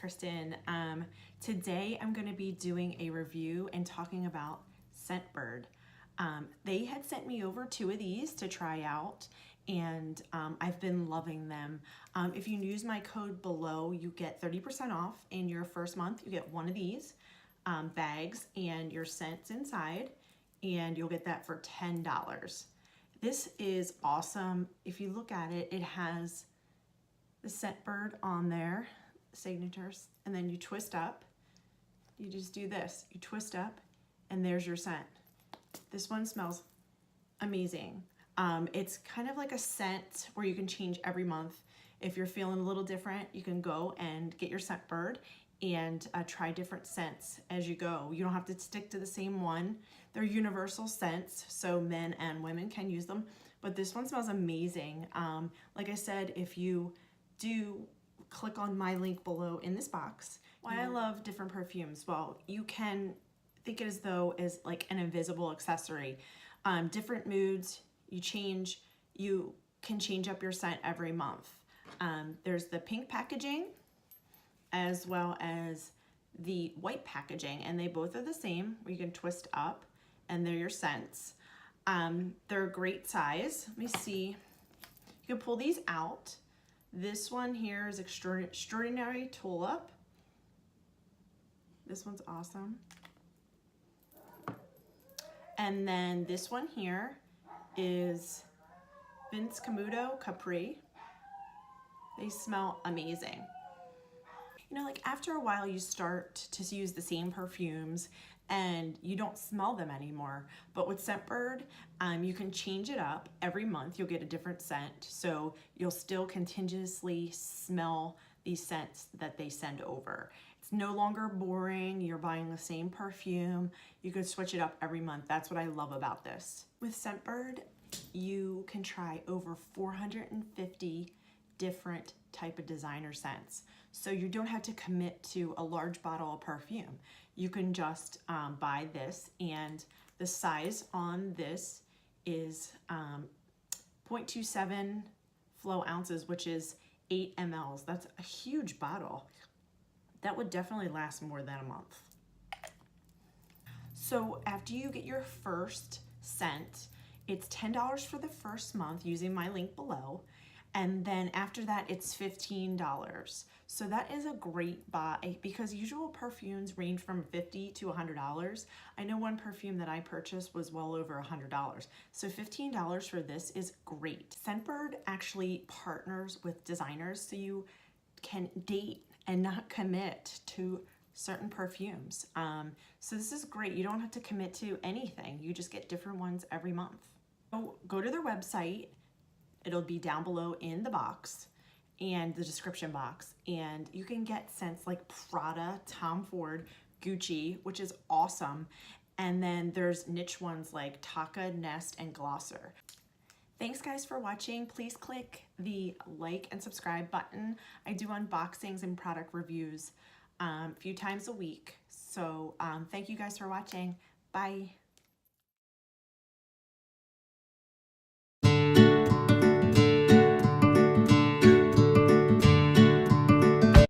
Kristen. Today I'm going to be doing a review and talking about Scentbird. They had sent me over 2 of these to try out, and I've been loving them. If you use my code below, you get 30% off in your first month. You get 1 of these bags and your scents inside, and you'll get that for $10. This is awesome. If you look at it, it has the Scentbird on there, signatures, and then you twist up. You just do this, you twist up, and there's your scent. This one smells amazing. It's kind of like a scent where you can change every month. If you're feeling a little different, you can go and get your Scentbird and try different scents as you go. You don't have to stick to the same one. They're universal scents, so men and women can use them, but this one smells amazing. Like I said, if you do click on my link below in this box. Why I love different perfumes. Well, you can think it as though as like an invisible accessory. Different moods, you can change up your scent every month. There's the pink packaging as well as the white packaging, and they both are the same. You can twist up and they're your scents. They're a great size. Let me see. You can pull these out. This one here is Extraordinary Tulip. This one's awesome. And then this one here is Vince Camuto Capri. They smell amazing. You know, like after a while you start to use the same perfumes and you don't smell them anymore. But with Scentbird, you can change it up every month. You'll get a different scent, so you'll still continuously smell these scents that they send over. It's no longer boring. You're buying the same perfume. You can switch it up every month. That's what I love about this. With Scentbird, you can try over 450 different type of designer scents. So you don't have to commit to a large bottle of perfume. You can just buy this, and the size on this is 0.27 flow ounces, which is 8 mLs. That's a huge bottle. That would definitely last more than a month. So after you get your first scent, it's $10 for the first month using my link below. And then after that, it's $15. So that is a great buy because usual perfumes range from $50 to $100. I know one perfume that I purchased was well over $100. So $15 for this is great. Scentbird actually partners with designers so you can date and not commit to certain perfumes. So this is great. You don't have to commit to anything. You just get different ones every month. So go to their website. It'll be down below in the box and the description box, and you can get scents like Prada, Tom Ford, Gucci, which is awesome, and then there's niche ones like Taka, Nest, and Glosser. Thanks guys for watching. Please click the like and subscribe button. I do unboxings and product reviews a few times a week, so thank you guys for watching. Bye.